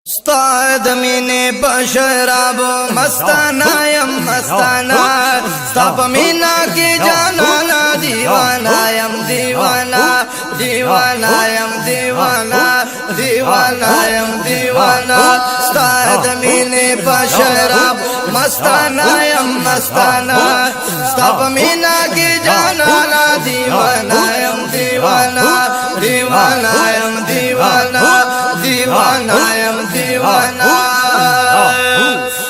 استاد مینه بشرابو مستانا یم مستانا ستاپ مینا کی جانانا دیوانا M دیوانا دیوانا M دیوانا دیوانا M دیوانا استاد مینه بشرابو مستانا یم مستانا ستاپ مینا کی جانانا دیوانا یم دیوانا دیوانا یم دیوانا دیوانا یم دیوانا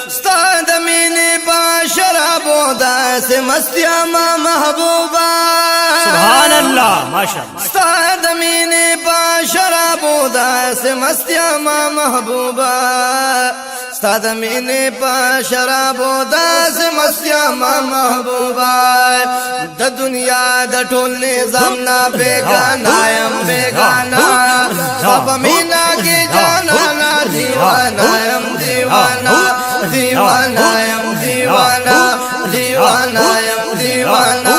استاد مینه با شرابو داس مستیا ما محبوبا سبحان اللہ ماشاءاللہ استاد مینه با شرابو داس مستیا ما محبوبا استاد مینه با شرابو داس مستیا ما محبوبا د دنیا د ټول نظام نا بیگانا یم بیگانا سب مینا کی جانانا دیوانا یم دیوانا دیوانا یم دیوانا دیوانا یم دیوانا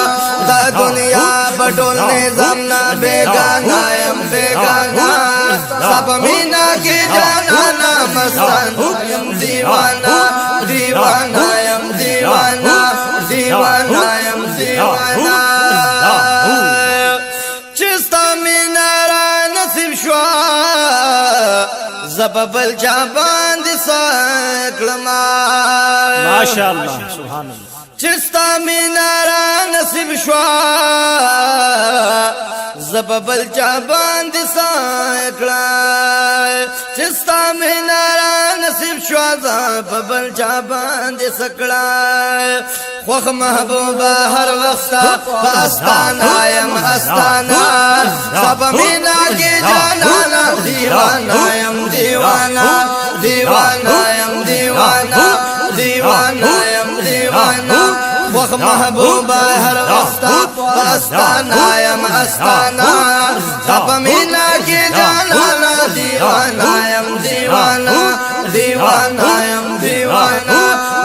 دا دنیا بټول نظام نا بیگانا یم بیگانا سب مینا کی جانانا مستانا یم دیوانا دیوانا یم دیوانا دیوانا یم دیوانا چستا مینا را نصیب شوا زببل چا باندې سکلما ماشاءاللہ سبحان اللہ چستا مینا را نصیب شوا زببل چا باندې سکلا چستا مینا را نصیب شوا زببل چا باندې سکلا خوخ محبوبا هر وخت استانا یم استانا سب مینا کی جانانا دیوانا یم دیوانا دیوانا یم دیوانا دیوانا یم دیوانا خوخ محبوبا هر وخت استانا یم استانا سب مینا کی جانانا دیوانا یم دیوانا دیوانا یم دیوانا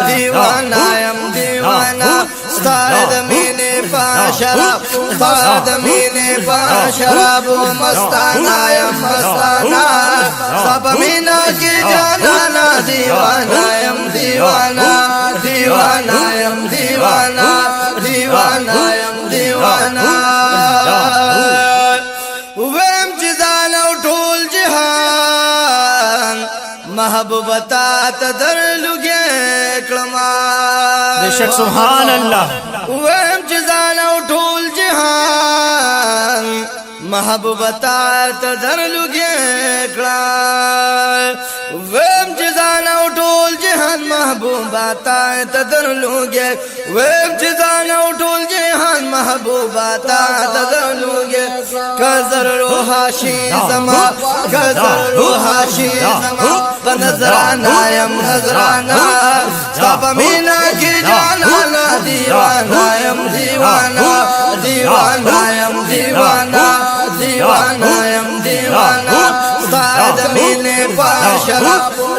دیوانا یم دیوانا استاد مینه پاشراب استاد مینه پاشراب مستانا یم مستانا سب مینا کی جانانا دیوانا یم دیوانا دیوانا یم دیوانا دیوانا یم دیوانا ویم جزانا ټول جهان محبوبتا تدر لګې کلمہ بیشک سبحان اللہ ویم جزانا ټول جهان محبوبتا تدر لګې کړه ویم جزانا ټول جهان محبوبتا تدر لګې ویم جزانا ټول جهان محبوبتا تدر لګې کزر روحاشی زما کزر روحاشی زما نظرانا یم نظرانا سب مینا کی جانانا دیوانا یم دیوانا دیوانا یم دیوانا دیوانا یم دیوانا استاد مینے پاشرا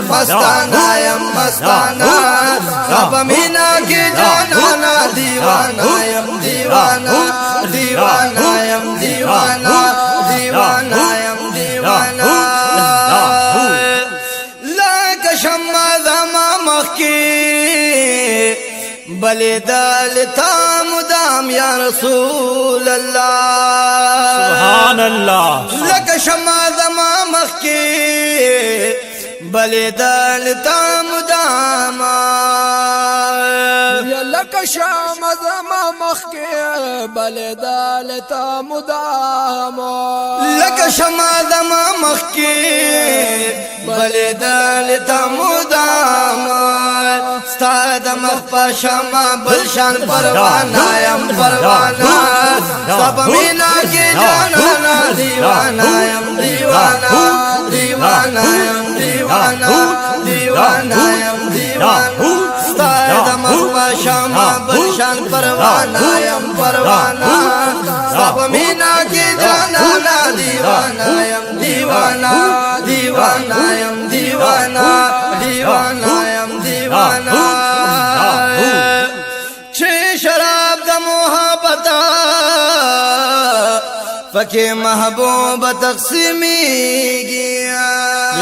مستانا یم مستانا سب مینا کی جانانا دیوانا یم دیوانا دیوانا یم دیوانا دیوانا یم دیوانا شمع زما مخی بلدال تا مدام یا رسول اللہ سبحان اللہ لک شمع زما مخی بلدال تا مدام لک شمع زما مخی بلدال تا مدام لک شمع زما مخی بلدال تا مدام استاد مخپا شما بلشان پروانا یم پروانا سب مینا کی جانانا دیوانا یم دیوانا دیوانا یم دیوانا دیوانا یم دیوانا استاد مخپا شما بلشان پروانا یم پروانا سب مینا کی جانانا دیوانا یم دیوانا دیوانا یم دیوانا دیوانا یم دیوانا چھ شراب د محبت پکې محبوب تقسیمیږي